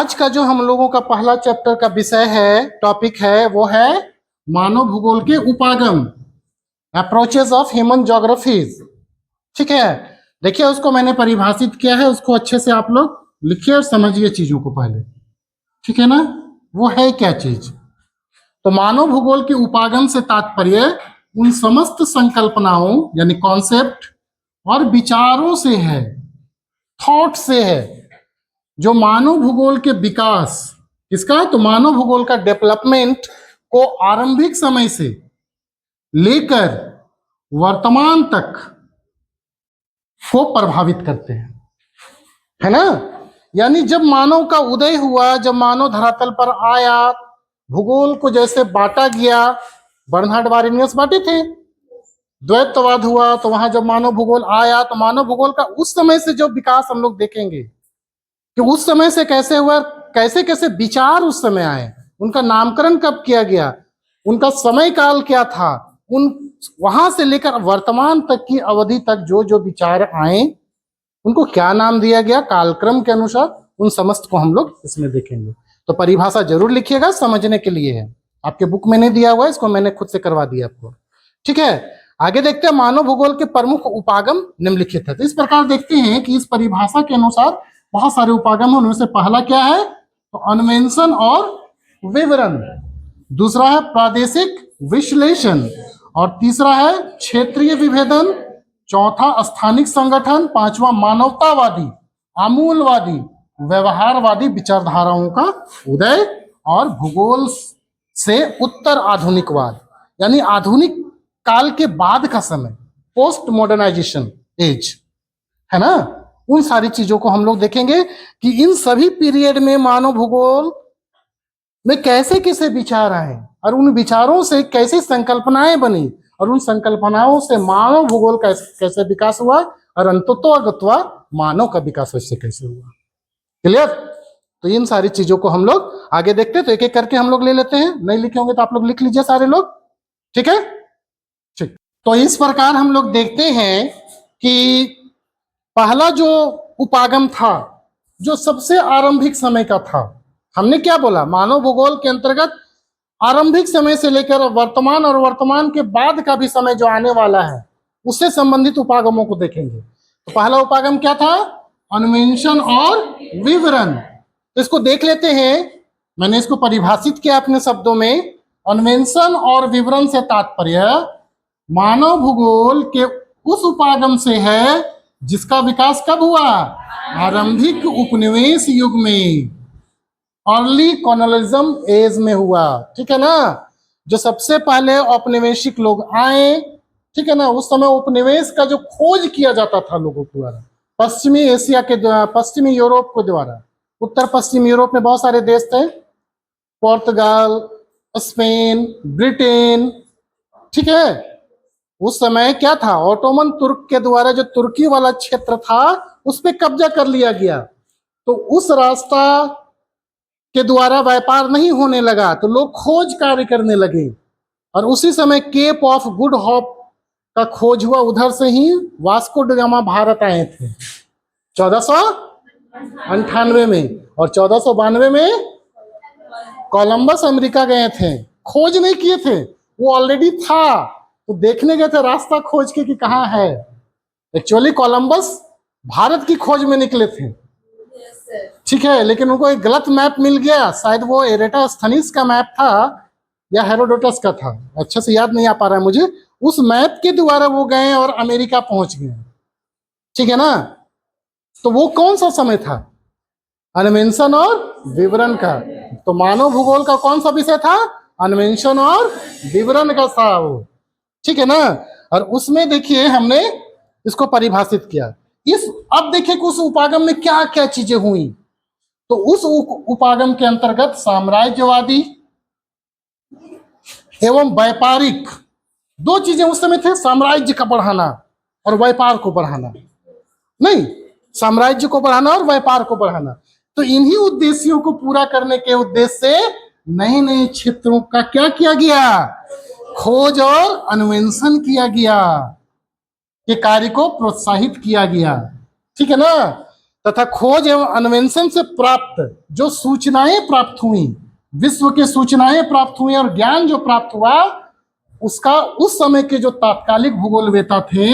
आज का जो हम लोगों का पहला चैप्टर का विषय है, टॉपिक है, वो है मानव भूगोल के उपागम, अप्रोचेस ऑफ ह्यूमन ज्योग्राफीज। ठीक है, देखिए उसको मैंने परिभाषित किया है, उसको अच्छे से आप लोग लिखिए और समझिए चीजों को पहले। ठीक है ना, वो है क्या चीज? तो मानव भूगोल के उपागम से तात्पर्य उन समस्त संकल्पनाओं यानी कॉन्सेप्ट और विचारों से है, थॉट से है, जो मानव भूगोल के विकास, किसका? तो मानव भूगोल का डेवलपमेंट को आरंभिक समय से लेकर वर्तमान तक को प्रभावित करते हैं, है ना। यानी जब मानव का उदय हुआ, जब मानव धरातल पर आया, भूगोल को जैसे बांटा गया, बर्नहार्ड वारेनियस बांटे थे, द्वैतवाद हुआ, तो वहां जब मानव भूगोल आया तो मानव भूगोल का उस समय से जो विकास हम लोग देखेंगे कि उस समय से कैसे हुआ, कैसे कैसे विचार उस समय आए, उनका नामकरण कब किया गया, उनका समय काल क्या था, उन वहां से लेकर वर्तमान तक की अवधि तक जो जो विचार आए उनको क्या नाम दिया गया कालक्रम के अनुसार, उन समस्त को हम लोग इसमें देखेंगे। तो परिभाषा जरूर लिखिएगा, समझने के लिए है, आपके बुक में नहीं दिया हुआ है, इसको मैंने खुद से करवा दिया आपको। ठीक है, आगे देखते हैं। मानव भूगोल के प्रमुख उपागम निम्नलिखित है। तो इस प्रकार देखते हैं कि इस परिभाषा के अनुसार बहुत सारे उपागम है। उनमें से पहला क्या है? तो अन्वेषण और विवरण, दूसरा है प्रादेशिक विश्लेषण, और तीसरा है क्षेत्रीय विभेदन, चौथा स्थानिक संगठन, पांचवा मानवतावादी, आमूलवादी, व्यवहारवादी विचारधाराओं का उदय, और भूगोल से उत्तर आधुनिकवाद यानी आधुनिक काल के बाद का समय, पोस्ट मॉडर्नाइजेशन एज, है ना। उन सारी चीजों को हम लोग देखेंगे कि इन सभी पीरियड में मानव भूगोल में कैसे कैसे विचार आए और उन विचारों से कैसी संकल्पनाएं बनी, और उन संकल्पनाओं से मानव भूगोल का कैसे विकास हुआ, और अंततोगत्वा मानव का विकास वैसे कैसे हुआ। क्लियर? तो इन सारी चीजों को हम लोग आगे देखते हैं। तो एक एक करके हम लोग ले लेते हैं, नहीं लिखे होंगे तो आप लोग लिख लीजिए सारे लोग। ठीक है, ठीक। तो इस प्रकार हम लोग देखते हैं कि पहला जो उपागम था, जो सबसे आरंभिक समय का था, हमने क्या बोला? मानव भूगोल के अंतर्गत आरंभिक समय से लेकर वर्तमान और वर्तमान के बाद का भी समय जो आने वाला है, उससे संबंधित उपागमों को देखेंगे। तो पहला उपागम क्या था? अन्वेषण और विवरण। तो इसको देख लेते हैं, मैंने इसको परिभाषित किया अपने शब्दों में। अन्वेषण और विवरण से तात्पर्य मानव भूगोल के उस उपागम से है जिसका विकास कब हुआ? आरंभिक उपनिवेश युग में, अर्ली कॉलोनियलिज्म एज में हुआ। ठीक है ना, जो सबसे पहले औपनिवेशिक लोग आए, ठीक है ना, उस समय उपनिवेश का जो खोज किया जाता था लोगों के द्वारा, पश्चिमी एशिया के द्वारा, पश्चिमी यूरोप के द्वारा। उत्तर पश्चिम यूरोप में बहुत सारे देश थे, पोर्तुगाल, स्पेन, ब्रिटेन। ठीक है, उस समय क्या था? ऑटोमन तुर्क के द्वारा जो तुर्की वाला क्षेत्र था उस पर कब्जा कर लिया गया। तो उस रास्ता के द्वारा व्यापार नहीं होने लगा, तो लोग खोज कार्य करने लगे, और उसी समय केप ऑफ गुड होप का खोज हुआ। उधर से ही वास्को ड गामा भारत आए थे 1498 में, और 1492 में कोलंबस अमेरिका गए थे। खोज नहीं किए थे, वो ऑलरेडी था, तो देखने गए थे रास्ता खोज के कि कहाँ है। एक्चुअली कोलंबस भारत की खोज में निकले थे, ठीक है, लेकिन उनको एक गलत मैप मिल गया, शायद वो एरेटास्थनीस का मैप था या हेरोडोटस का था, अच्छे से याद नहीं आ पा रहा है मुझे। उस मैप के द्वारा वो गए और अमेरिका पहुंच गए। ठीक है ना, तो वो कौन सा समय था? अन्वेषण और विवरण का। तो मानव भूगोल का कौन सा विषय था? अन्वेषण और विवरण का था वो। ठीक है ना, और उसमें देखिए हमने इसको परिभाषित किया। अब देखिए कि उस उपागम में क्या क्या चीजें हुई। तो उस उपागम के अंतर्गत साम्राज्यवादी एवं व्यापारिक दो चीजें उस समय थे, साम्राज्य का बढ़ाना और व्यापार को बढ़ाना। नहीं, साम्राज्य को बढ़ाना और व्यापार को बढ़ाना। तो इन्हीं उद्देश्यों को पूरा करने के उद्देश्य से नए नए क्षेत्रों का क्या किया गया? खोज और अन्वेषण किया गया, के कार्य को प्रोत्साहित किया गया। ठीक है ना, तथा खोज एवं अन्वेषण से प्राप्त जो सूचनाएं प्राप्त हुई, विश्व की सूचनाएं प्राप्त हुई और ज्ञान जो प्राप्त हुआ, उसका उस समय के जो तात्कालिक भूगोलवेता थे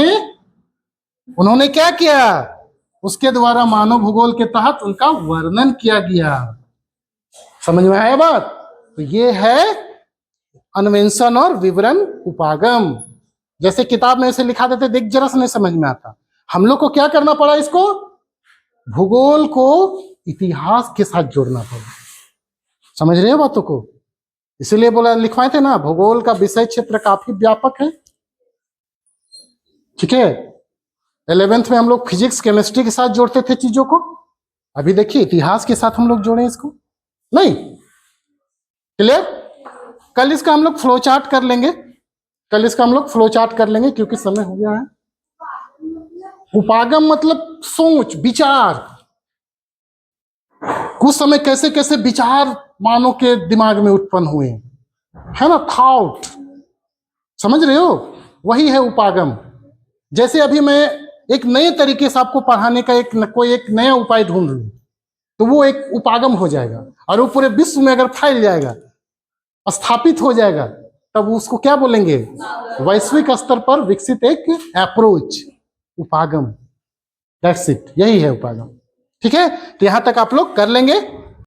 उन्होंने क्या किया, उसके द्वारा मानव भूगोल के तहत उनका वर्णन किया गया। समझ में आया बात? तो ये है अन्वेषण और विवरण उपागम। जैसे किताब में ऐसे लिखा देते, देख जरा से नहीं समझ में आता, हम लोग को क्या करना पड़ा, इसको भूगोल को इतिहास के साथ जोड़ना पड़ा। समझ रहे हो बातों को? इसीलिए बोला, लिखवाए थे ना, भूगोल का विषय क्षेत्र काफी व्यापक है। ठीक है, 11th में हम लोग फिजिक्स केमिस्ट्री के साथ जोड़ते थे चीजों को, अभी देखिए इतिहास के साथ हम लोग जोड़े इसको। नहीं क्लियर? कल इसका हम लोग फ्लो चार्ट कर लेंगे, कल इसका हम लोग फ्लो चार्ट कर लेंगे क्योंकि समय हो गया है। उपागम मतलब सोच विचार, कुछ समय कैसे कैसे विचार मानव के दिमाग में उत्पन्न हुए, है ना, थॉट। समझ रहे हो? वही है उपागम। जैसे अभी मैं एक नए तरीके से आपको पढ़ाने का कोई एक नया उपाय ढूंढ लूं, तो वो एक उपागम हो जाएगा, और वो पूरे विश्व में अगर फैल जाएगा, स्थापित हो जाएगा, तब उसको क्या बोलेंगे? वैश्विक स्तर पर विकसित एक अप्रोच, उपागम। दैट्स इट, यही है उपागम। ठीक है, तो यहां तक आप लोग कर लेंगे।